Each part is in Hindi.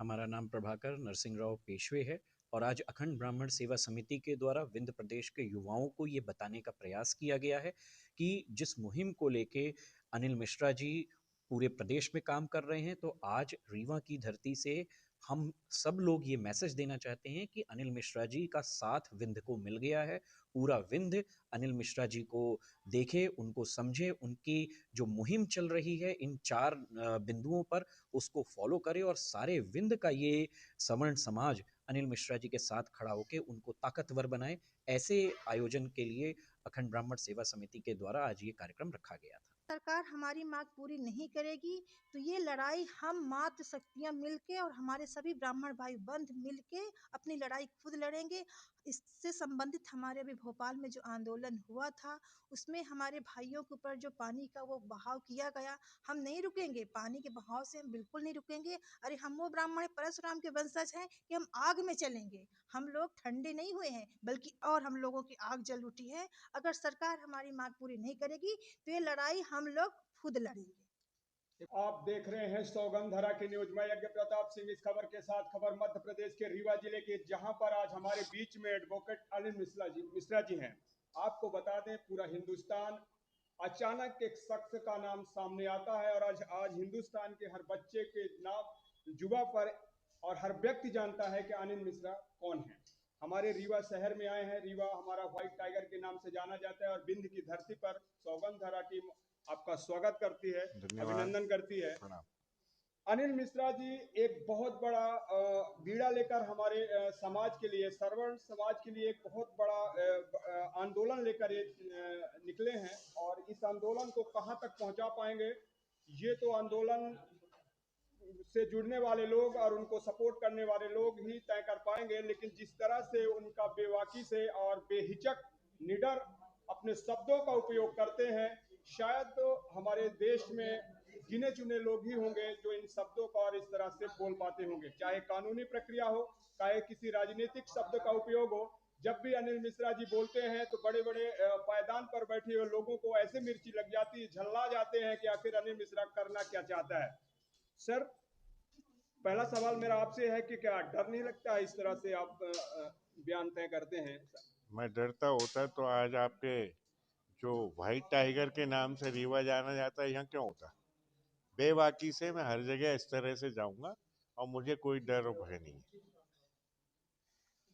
हमारा नाम प्रभाकर नरसिंह राव पेशवे है और आज अखंड ब्राह्मण सेवा समिति के द्वारा विंध्य प्रदेश के युवाओं को ये बताने का प्रयास किया गया है कि जिस मुहिम को लेके अनिल मिश्रा जी पूरे प्रदेश में काम कर रहे हैं, तो आज रीवा की धरती से हम सब लोग ये मैसेज देना चाहते हैं कि अनिल मिश्रा जी का साथ विंध्य को मिल गया है। पूरा विंध्य अनिल मिश्रा जी को देखे, उनको समझे, उनकी जो मुहिम चल रही है इन 4 बिंदुओं पर उसको फॉलो करे और सारे विंध्य का ये सवर्ण समाज अनिल मिश्रा जी के साथ खड़ा होकर उनको ताकतवर बनाए। ऐसे आयोजन के लिए अखंड ब्राह्मण सेवा समिति के द्वारा आज ये कार्यक्रम रखा गया था। सरकार हमारी मांग पूरी नहीं करेगी तो ये लड़ाई हम मातृ शक्तियां मिलके और हमारे सभी ब्राह्मण भाई बंधु मिलके अपनी लड़ाई खुद लड़ेंगे। इससे संबंधित हमारे अभी भोपाल में जो आंदोलन हुआ था उसमें हमारे भाइयों के ऊपर जो पानी का वो बहाव किया गया, हम नहीं रुकेंगे, पानी के बहाव से हम बिल्कुल नहीं रुकेंगे। अरे हम वो ब्राह्मण परशुराम के वंशज हैं कि हम आग में चलेंगे। हम लोग ठंडे नहीं हुए हैं बल्कि और हम लोगों की आग जल उठी है। अगर सरकार हमारी मांग पूरी नहीं करेगी तो ये लड़ाई हम लोग खुद लड़ेंगे। आप देख रहे हैं सौगंधरा की न्यूज। मैं यज्ञ प्रताप सिंह इस खबर के साथ। खबर मध्य प्रदेश के रीवा जिले की, जहां पर आज हमारे बीच में एडवोकेट अनिल मिश्रा जी हैं। आपको बता दें, पूरा हिंदुस्तान अचानक एक शख्स का नाम सामने आता है और आज हिंदुस्तान के हर बच्चे के नाम जुबा पर और हर व्यक्ति जानता है कि अनिल मिश्रा कौन है। हमारे रीवा शहर में आए हैं। रीवा हमारा व्हाइट टाइगर के नाम से जाना जाता है और विंध्य की धरती पर सौगंधरा टीम आपका स्वागत करती है, अभिनंदन करती है। अनिल मिश्रा जी एक बहुत बड़ा बीड़ा लेकर हमारे समाज के लिए, सर्वर्ण समाज के लिए एक बहुत बड़ा आंदोलन लेकर निकले हैं और इस आंदोलन को कहां तक पहुंचा पाएंगे ये तो आंदोलन से जुड़ने वाले लोग और उनको सपोर्ट करने वाले लोग ही तय कर पाएंगे। लेकिन जिस तरह से उनका बेबाकी से और बेहिचक निडर अपने शब्दों का उपयोग करते हैं, शायद तो हमारे देश में गिने चुने लोग ही होंगे जो इन शब्दों का और इस तरह से बोल पाते होंगे। चाहे कानूनी प्रक्रिया हो, चाहे किसी राजनीतिक शब्द का उपयोग हो, जब भी अनिल मिश्रा जी बोलते हैं तो बड़े बड़े पायदान पर बैठे हुए लोगों को ऐसे मिर्ची लग जाती है, झल्ला जाते हैं कि आखिर अनिल मिश्रा करना क्या चाहता है। सर, पहला सवाल मेरा आपसे है कि क्या डर नहीं लगता है इस तरह से आप बयान तय करते हैं? मैं डरता होता तो आज आपके जो व्हाइट टाइगर के नाम से रीवा जाना जाता है यहाँ क्यों होता। बेबाकी से मैं हर जगह इस तरह से जाऊंगा और मुझे कोई डर और भय नहीं है।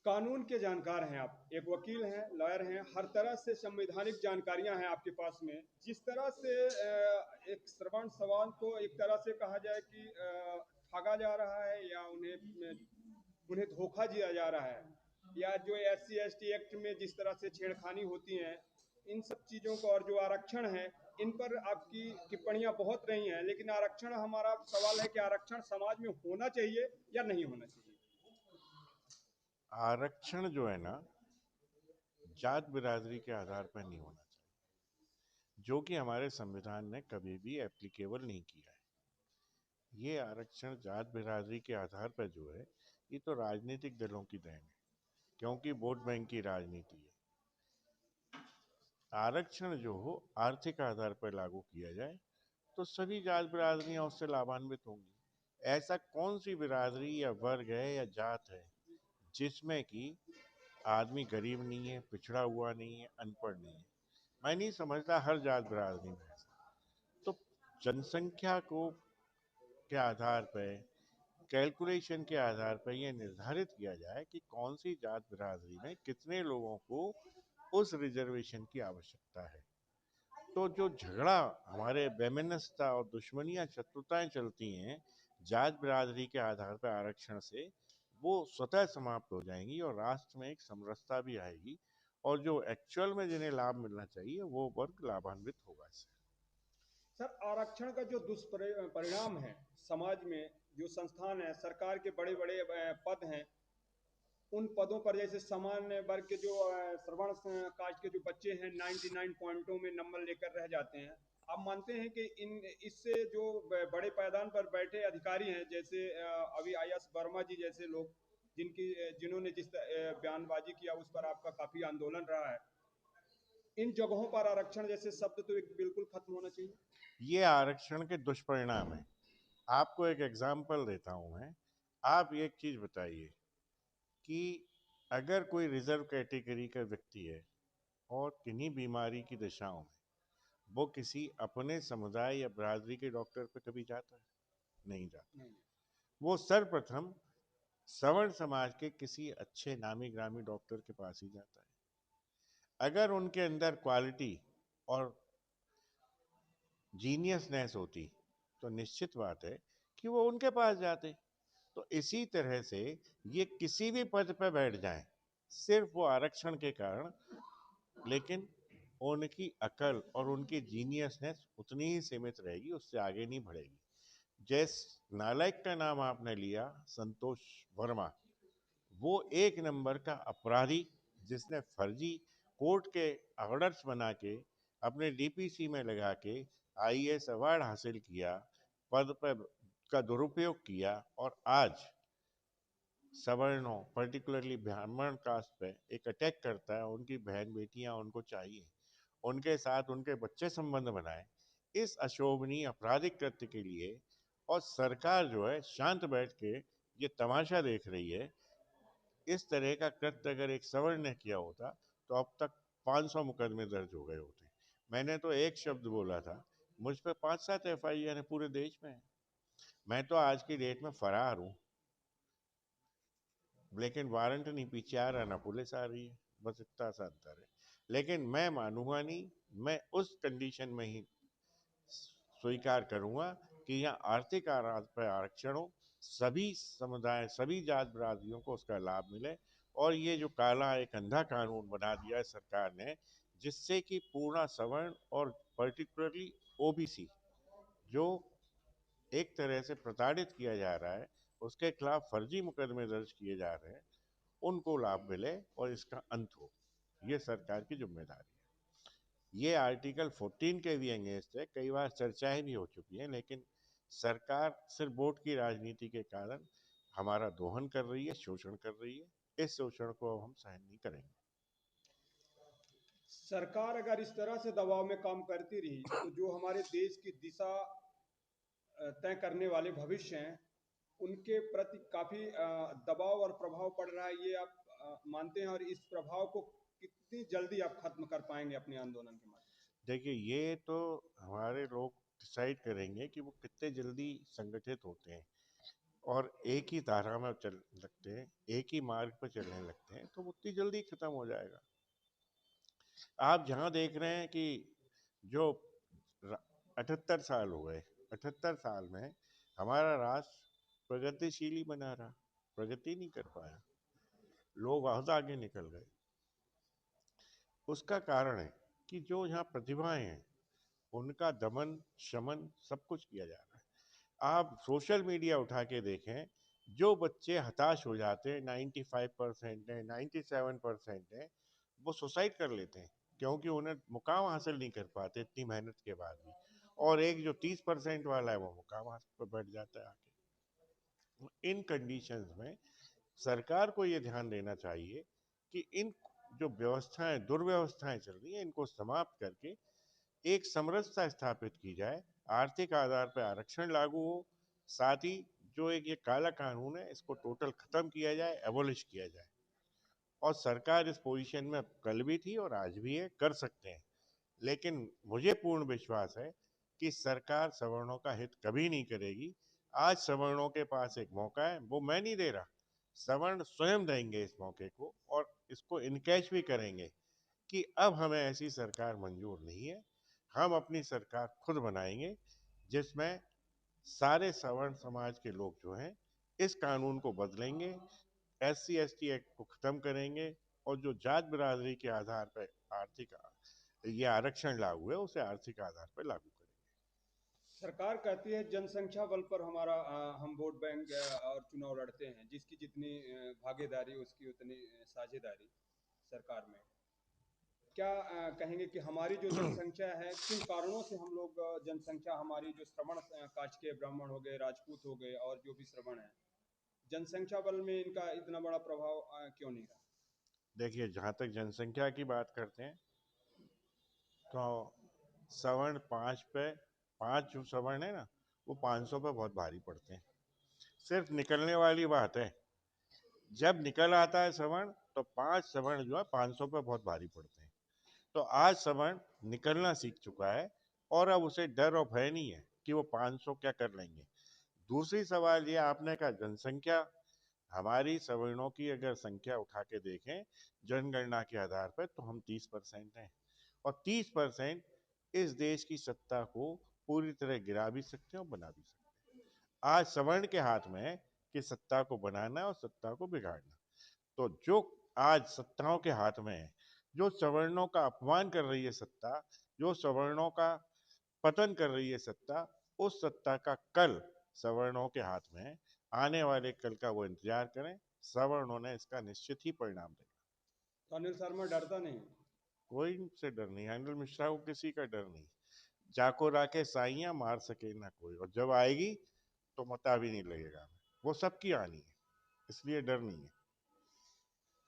कानून के जानकार हैं आप, एक वकील हैं, लॉयर हैं, हर तरह से संवैधानिक जानकारियां हैं आपके पास में। जिस तरह से एक श्रवण सवाल को एक तरह से कहा जाए कि ठगा जा रहा है या उन्हें धोखा दिया जा रहा है, या जो SC/ST एक्ट में जिस तरह से छेड़खानी होती हैं, इन सब चीज़ों को, और जो आरक्षण है, इन पर आपकी टिप्पणियां बहुत रही हैं। लेकिन आरक्षण, हमारा सवाल है कि आरक्षण समाज में होना चाहिए या नहीं होना चाहिए? आरक्षण जो है ना, जात बिरादरी के आधार पर नहीं होना चाहिए, जो कि हमारे संविधान ने कभी भी एप्लीकेबल नहीं किया है। ये आरक्षण जात बिरादरी के आधार पर जो है, ये तो राजनीतिक दलों की देन है, क्योंकि वोट बैंक की राजनीति है। आरक्षण जो हो आर्थिक आधार पर लागू किया जाए तो सभी जात बिरादरियां उससे लाभान्वित होंगी। ऐसा कौन सी बिरादरी या वर्ग है या जात है जिसमें कि आदमी गरीब नहीं है, पिछड़ा हुआ नहीं है, अनपढ़ नहीं है? मैं नहीं समझता हर जात बिरादरी में ऐसा। तो जनसंख्या को के आधार पर, कैलकुलेशन के आधार पर यह निर्धारित किया जाए कि कौन सी जात बिरादरी में कितने लोगों को उस रिजर्वेशन की आवश्यकता है। तो जो झगड़ा, हमारे वैमनस्यता और दुश्मनियां, शत्रुताएं चलती हैं जात बिरादरी के आधार पर आरक्षण से, वो स्वतः समाप्त हो जाएंगी और राष्ट्र में एक समरसता भी आएगी और जो एक्चुअल में जिन्हें लाभ मिलना चाहिए वो वर्ग लाभान्वित होगा इससे। सर, आरक्षण का जो दुष्परिणाम है समाज में, जो संस्थान है, सरकार के बड़े बड़े पद हैं, उन पदों पर जैसे सामान्य वर्ग के जो श्रवण कास्ट के जो बच्चे हैं 99 पॉइंटों में नंबर लेकर रह जाते हैं। आप मानते हैं कि इससे जो बड़े पायदान पर बैठे अधिकारी हैं, जैसे अभी IS वर्मा जी जैसे लोग, जिन्होंने जिस बयानबाजी किया उस पर आपका काफी आंदोलन रहा है, इन जगहों पर आरक्षण जैसे शब्द तो एक बिल्कुल खत्म होना चाहिए। ये आरक्षण के दुष्परिणाम है। आपको एक एग्जाम्पल देता हूं मैं। आप एक चीज बताइए कि अगर कोई रिजर्व कैटेगरी का व्यक्ति है और किन्हीं बीमारी की दशाओं में वो किसी अपने समुदाय या बिरादरी के डॉक्टर पे कभी जाता है? नहीं जाता। नहीं। वो सर्वप्रथम सवर्ण समाज के किसी अच्छे नामी ग्रामी डॉक्टर के पास ही जाता है। अगर उनके अंदर क्वालिटी और जीनियसनेस होती तो निश्चित बात है कि वो उनके पास जाते। तो इसी तरह से ये किसी भी पद पर बैठ जाएं सिर्फ वो आरक्षण के कारण, लेकिन उनकी अकल और उनकी जीनियसनेस उतनी ही सीमित रहेगी, उससे आगे नहीं बढ़ेगी। जैस नालायक का नाम आपने लिया, संतोष वर्मा, वो एक नंबर का अपराधी जिसने फर्जी कोर्ट के ऑर्डर्स बना के अपने डीपीसी में लगा के आईएएस अवार्ड हासिल किया, पद पर का दुरुपयोग किया और आज सवर्णों पर्टिकुलरली ब्राह्मण कास्ट पे एक अटैक करता है। उनकी बहन बेटियां उनको चाहिए, उनके साथ उनके बच्चे संबंध बनाए इस अशोभनीय आपराधिक कृत्य के लिए। और सरकार जो है शांत बैठ के ये तमाशा देख रही है। इस तरह का कृत्य अगर एक सवर्ण ने किया होता तो अब तक 500 मुकदमे दर्ज हो गए होते। मैंने तो एक शब्द बोला था, मुझ पे 5-7 एफआईआर है पूरे देश में। मैं तो आज की डेट में फरार हूँ, लेकिन वारंट नहीं पीछे आ रहा, ना पुलिस आ रही है। बस इतना सा अंतर है। लेकिन मैं मानूंगा नहीं, मैं उस कंडीशन में ही स्वीकार करूंगा कि यहाँ आर्थिक आधार पर आरक्षण हो, सभी समुदाय सभी जात बिरादरियों को उसका लाभ मिले। और ये जो काला एक अंधा कानून बना दिया है सरकार ने, जिससे कि पूर्ण सवर्ण और पर्टिकुलरली ओबीसी जो एक तरह से प्रताड़ित किया जा रहा है, उसके खिलाफ फर्जी मुकदमे दर्ज किए जा रहे हैं, उनको लाभ मिले और इसका अंत हो। ये सरकार की जिम्मेदारी है। ये आर्टिकल 14 के भी अगेंस्ट है, कई बार चर्चाएं भी हो चुकी हैं, लेकिन सरकार सिर्फ वोट की राजनीति के कारण हमारा दोहन कर रही है, शोषण कर रही है। इस शोषण को अब हम सहन नहीं करेंगे। सरकार अगर इस तरह से दबाव में काम करती रही तो जो हमारे देश की दिशा तय करने वाले भविष्य हैं उनके प्रति काफी दबाव और प्रभाव पड़ रहा है, ये आप मानते हैं? और इस प्रभाव को कितनी जल्दी आप खत्म कर पाएंगे अपने आंदोलन के माध्यम से? देखिए, ये तो हमारे लोग डिसाइड करेंगे कि वो कितने जल्दी संगठित होते हैं और एक ही धारा में चल लगते हैं, एक ही मार्ग पर चलने लगते हैं, तो उतनी जल्दी खत्म हो जाएगा। आप जहाँ देख रहे हैं कि जो 78 साल हो गए, 78 साल में हमारा राष्ट्र प्रगतिशील ही बना रहा, प्रगति नहीं कर पाया, लोग बहुत आगे निकल गए। उसका कारण है कि जो यहाँ प्रतिभाएं हैं उनका दमन शमन सब कुछ किया जा रहा है। आप सोशल मीडिया उठा के देखें, जो बच्चे हताश हो जाते हैं, 95% है, 97% है, वो सुसाइड कर लेते हैं क्योंकि उन्हें मुकाम हासिल नहीं कर पाते इतनी मेहनत के बाद भी। और एक जो 30% वाला है वो मुकाम हासिल पर बैठ जाता है आके। इन कंडीशंस में सरकार को ये ध्यान देना चाहिए कि इन जो व्यवस्थाएं दुर्व्यवस्थाएं चल रही हैं इनको समाप्त करके एक समरसता स्थापित की जाए, आर्थिक आधार पर आरक्षण लागू हो, साथ ही जो एक ये काला कानून है इसको टोटल खत्म किया जाए, एबोलिश किया जाए। और सरकार इस पोजीशन में कल भी थी और आज भी है, कर सकते हैं। लेकिन मुझे पूर्ण विश्वास है कि सरकार सवर्णों का हित कभी नहीं करेगी। आज सवर्णों के पास एक मौका है, वो मैं नहीं दे रहा, सवर्ण स्वयं देंगे इस मौके को और इसको इनकैश भी करेंगे कि अब हमें ऐसी सरकार मंजूर नहीं है। हम अपनी सरकार खुद बनाएंगे जिसमें सारे सवर्ण समाज के लोग जो हैं इस कानून को बदलेंगे, SC ST एक्ट को खत्म करेंगे और जो जात बिरादरी के आधार पर आर्थिक ये आरक्षण लागू है उसे आर्थिक आधार पर लागू करेंगे। सरकार कहती है जनसंख्या बल पर हमारा हम वोट बैंक और चुनाव लड़ते हैं, जिसकी जितनी भागीदारी उसकी उतनी साझेदारी सरकार में। क्या कहेंगे कि हमारी जो जनसंख्या है, किन कारणों से हम लोग जनसंख्या हमारी जो श्रवण कास्ट के ब्राह्मण हो गए, राजपूत हो गए और जो भी श्रवण है, जनसंख्या बल में इनका इतना बड़ा प्रभाव क्यों नहीं रहा? देखिए, जहाँ तक जनसंख्या की बात करते हैं तो सवर्ण 5 पे 5 जो सवर्ण है ना वो 500 पे बहुत भारी पड़ते हैं। सिर्फ निकलने वाली बात है। जब निकल आता है सवर्ण तो 5 सवर्ण जो है 500 पे बहुत भारी पड़ते हैं। तो आज सवर्ण निकलना सीख चुका है और अब उसे डर और भय नहीं है कि वो 500 क्या कर लेंगे। दूसरी सवाल ये आपने कहा जनसंख्या। हमारी सवर्णों की अगर संख्या उठा के देखें जनगणना के आधार पर तो हम 30% हैं और 30% इस देश की सत्ता को पूरी तरह गिरा भी सकते हैं और बना भी सकते हैं। आज सवर्ण के हाथ में है कि सत्ता को बनाना और सत्ता को बिगाड़ना। तो जो आज सत्ताओं के हाथ में है, जो सवर्णों का अपमान कर रही है सत्ता, जो सवर्णों का पतन कर रही है सत्ता, उस सत्ता का कल सवर्णों के हाथ में है। आने वाले कल का वो इंतजार करें, सवर्णों ने इसका निश्चित ही परिणाम देगा। तो अनिल शर्मा डरता नहीं? कोई से डर नहीं, अनिल मिश्रा को किसी का डर नहीं। जाको राके साइयां मार सके ना कोई, और जब आएगी तो मता भी नहीं लगेगा। वो सबकी आनी है, इसलिए डर नहीं है।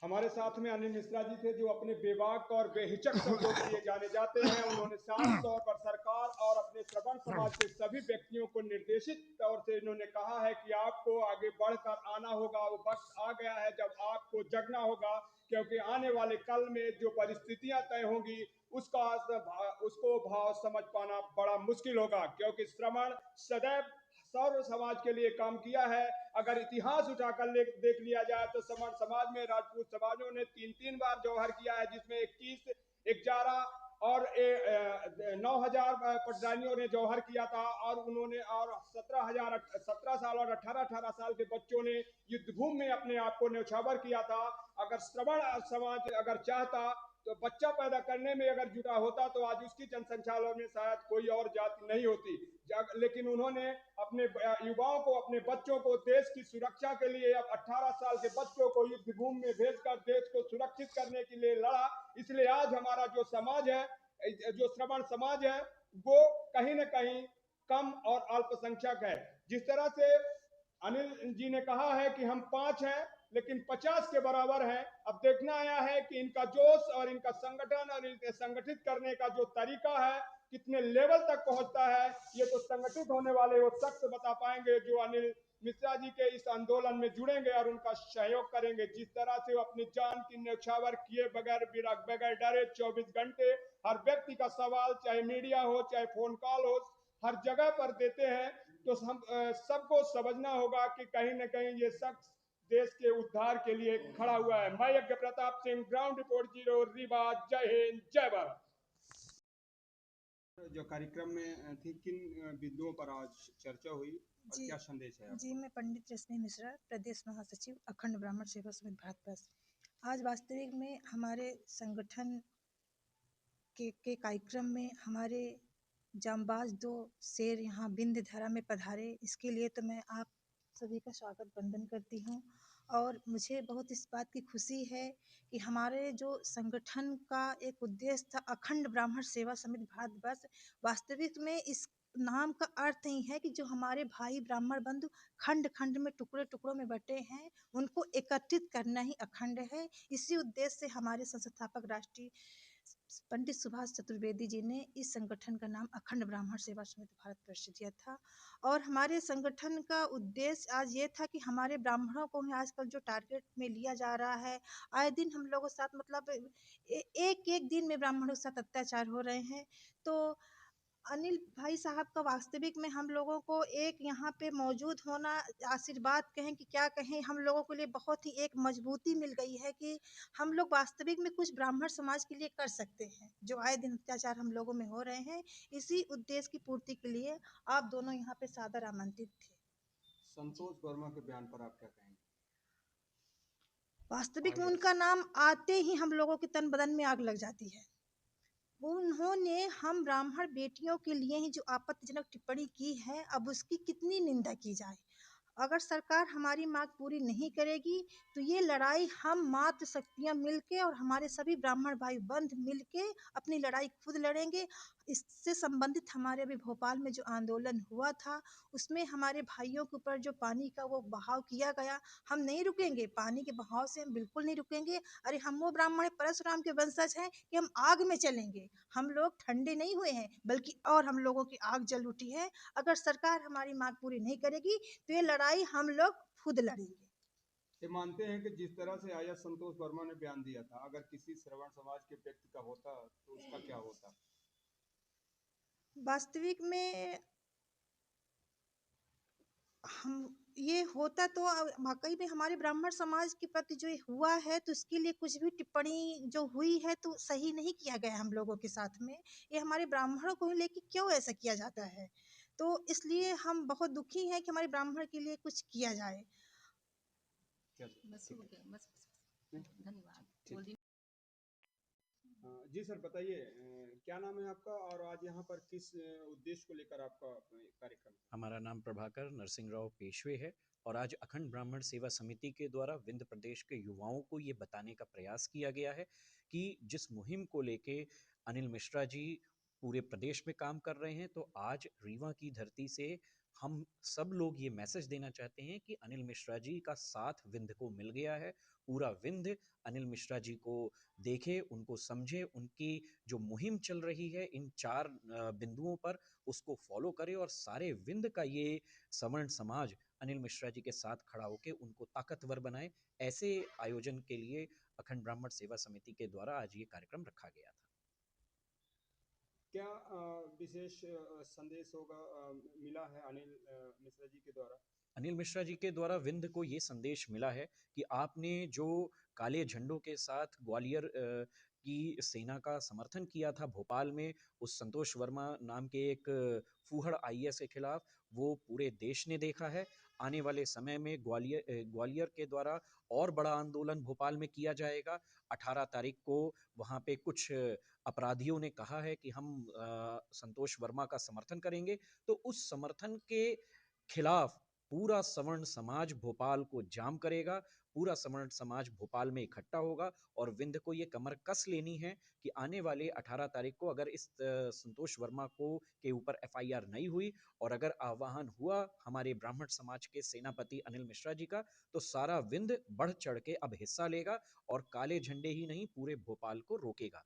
हमारे साथ में अनिल मिश्रा जी थे जो अपने बेबाक और बेहिचक शब्दों के लिए जाने जाते हैं। उन्होंने साफ तौर पर सरकार और अपने श्रवण समाज के सभी व्यक्तियों को निर्देशित तौर से इन्होंने कहा है कि आपको आगे बढ़कर आना होगा। वो वक्त आ गया है जब आपको जगना होगा, क्योंकि आने वाले कल में जो परिस्थितियां तय होंगी उसको भाव समझ पाना बड़ा मुश्किल होगा, क्योंकि श्रवण सदैव सर्व समाज के लिए काम किया है। अगर इतिहास उठाकर देख लिया जाए तो समाज में राजपूत समाजों ने 3 बार जौहर किया है, जिसमें 21, 11 और 9,000 पटदानियों ने जौहर किया था। और उन्होंने और 17 साल और 18 साल के बच्चों ने युद्ध भूमि में अपने आप को न्यौछावर किया था। अगर श्रवण समाज अगर चाहता तो बच्चा पैदा करने में अगर जुटा होता तो आज उसकी जनसंख्या में शायद कोई और जाति नहीं होती। लेकिन उन्होंने अपने युवाओं को, अपने बच्चों को देश की सुरक्षा के लिए अब 18 साल के बच्चों को युद्ध भूमि में भेजकर देश को सुरक्षित करने के लिए लड़ा। इसलिए आज हमारा जो समाज है, जो श्रवण समाज है, वो कहीं ना कहीं कम और अल्पसंख्यक है। जिस तरह से अनिल जी ने कहा है कि हम 5 हैं लेकिन 50 के बराबर हैं। अब देखना आया है कि इनका जोश और इनका संगठन और इनके संगठित करने का जो तरीका है कितने लेवल तक पहुंचता है, ये तो संगठित होने वाले वो शख्स बता पाएंगे जो अनिल मिश्रा जी के इस आंदोलन में जुड़ेंगे और उनका सहयोग करेंगे। जिस तरह से वो अपनी जान की न्यौछावर किए बगैर बगैर डरे 24 घंटे हर व्यक्ति का सवाल, चाहे मीडिया हो चाहे फोन कॉल हो, हर जगह पर देते हैं, तो हम सबको समझना होगा कि कहीं ना कहीं ये शख्स देश के उद्धार के लिए खड़ा हुआ है। मैं यज्ञ प्रताप सिंह, ग्राउंड रिपोर्ट 0 रीवा। जय हिंद, जय भारत। जो कार्यक्रम में थी, किन बिंदुओं पर आज चर्चा हुई और जी क्या संदेश है जी, मैं पंडित रश्मि मिश्रा, प्रदेश महासचिव अखंड ब्राह्मण सेवा समिति भारतवर्ष। आज वास्तविक में हमारे संगठन के कार्यक्रम में हमारे जांबाज 2 शेर यहाँ विंध्य धरा में पधारे, इसके लिए तो मैं आप सभी का स्वागत वंदन करती हूँ। और मुझे बहुत इस बात की खुशी है कि हमारे जो संगठन का एक उद्देश्य था अखंड ब्राह्मण सेवा समिति भारतवर्ष, वास्तविक में इस नाम का अर्थ ही है कि जो हमारे भाई ब्राह्मण बंधु खंड खंड में टुकड़े टुकड़ों में बटे हैं, उनको एकत्रित करना ही अखंड है। इसी उद्देश्य से हमारे संस्थापक राष्ट्रीय पंडित सुभाष चतुर्वेदी जी ने इस संगठन का नाम अखंड ब्राह्मण सेवा समिति भारतवर्ष दिया था। और हमारे संगठन का उद्देश्य आज ये था कि हमारे ब्राह्मणों को आजकल जो टारगेट में लिया जा रहा है, आए दिन हम लोगों के साथ मतलब एक एक दिन में ब्राह्मणों के साथ अत्याचार हो रहे हैं। तो अनिल भाई साहब का वास्तविक में हम लोगों को एक यहाँ पे मौजूद होना, आशीर्वाद कहें कि क्या कहें, हम लोगों के लिए बहुत ही एक मजबूती मिल गई है कि हम लोग वास्तविक में कुछ ब्राह्मण समाज के लिए कर सकते हैं। जो आए दिन अत्याचार हम लोगों में हो रहे हैं, इसी उद्देश्य की पूर्ति के लिए आप दोनों यहाँ पे सादर आमंत्रित थे। संतोष वर्मा के बयान पर आप क्या कहेंगे? वास्तविक में उनका नाम आते ही हम लोगों के तन बदन में आग लग जाती है। उन्होंने हम ब्राह्मण बेटियों के लिए ही जो आपत्तिजनक टिप्पणी की है, अब उसकी कितनी निंदा की जाए। अगर सरकार हमारी मांग पूरी नहीं करेगी तो ये लड़ाई हम मात्र शक्तियां मिलके और हमारे सभी ब्राह्मण भाई बंध मिलके अपनी लड़ाई खुद लड़ेंगे। इससे संबंधित हमारे अभी भोपाल में जो आंदोलन हुआ था, उसमें हमारे भाइयों के ऊपर जो पानी का वो बहाव किया गया, हम नहीं रुकेंगे। पानी के बहाव से हम बिल्कुल नहीं रुकेंगे। अरे हम वो ब्राह्मण परशुराम के वंशज हैं कि हम आग में चलेंगे। हम लोग ठंडे नहीं हुए हैं, बल्कि और हम लोगों की आग जल उठी है। अगर सरकार हमारी मांग पूरी नहीं करेगी तो ये लड़ाई लड़ाई हम लोग खुद लड़ेंगे। ये मानते हैं कि जिस तरह से आया संतोष वर्मा ने बयान दिया था, अगर किसी श्रवण समाज के व्यक्ति का होता तो उसका क्या होता? वास्तविक में हम ये होता तो वाकई में हमारे ब्राह्मण समाज के प्रति जो ये हुआ है तो इसके लिए कुछ भी टिप्पणी जो हुई है तो सही नहीं किया गया हम लोगों के साथ में। ये हमारे ब्राह्मणों को ही लेके क्यों ऐसा किया जाता है, तो इसलिए हम बहुत दुखी हैं कि हमारे ब्राह्मण के लिए कुछ किया जाए। बस हो गया, बस धन्यवाद। जी सर, बताइए क्या नाम है आपका और आज यहाँ पर किस उद्देश्य को लेकर आपका कार्यक्रम है? हमारा नाम प्रभाकर नरसिंह राव पेशवे है और आज अखंड ब्राह्मण सेवा समिति के द्वारा विंध्य प्रदेश के युवाओं को ये बताने का प्रयास किया गया है कि जिस मुहिम को लेके अनिल मिश्रा जी पूरे प्रदेश में काम कर रहे हैं, तो आज रीवा की धरती से हम सब लोग ये मैसेज देना चाहते हैं कि अनिल मिश्रा जी का साथ विंध्य को मिल गया है। पूरा विंध्य अनिल मिश्रा जी को देखे, उनको समझे, उनकी जो मुहिम चल रही है इन 4 बिंदुओं पर उसको फॉलो करे और सारे विंध्य का ये सवर्ण समाज अनिल मिश्रा जी के साथ खड़ा होकर उनको ताकतवर बनाए। ऐसे आयोजन के लिए अखंड ब्राह्मण सेवा समिति के द्वारा आज ये कार्यक्रम रखा गया था। क्या विशेष संदेश होगा मिला है अनिल मिश्रा जी के द्वारा? अनिल मिश्रा जी के द्वारा विंध्य को ये संदेश मिला है कि आपने जो काले झंडों के साथ ग्वालियर की सेना का समर्थन किया था भोपाल में उस संतोष वर्मा नाम के एक फूहड़ आईएएस के खिलाफ, वो पूरे देश ने देखा है। आने वाले समय में ग्वालियर के द्वारा और बड़ा आंदोलन भोपाल में किया जाएगा। 18 तारीख को वहाँ पे कुछ अपराधियों ने कहा है कि हम संतोष वर्मा का समर्थन करेंगे, तो उस समर्थन के खिलाफ पूरा सवर्ण समाज भोपाल को जाम करेगा। पूरा सवर्ण समाज भोपाल में इकट्ठा होगा और विंध्य को ये कमर कस लेनी है कि आने वाले 18 तारीख को अगर इस संतोष वर्मा को के ऊपर एफआईआर नहीं हुई और अगर आह्वान हुआ हमारे ब्राह्मण समाज के सेनापति अनिल मिश्रा जी का, तो सारा विंध्य बढ़ चढ़ के अब हिस्सा लेगा और काले झंडे ही नहीं पूरे भोपाल को रोकेगा।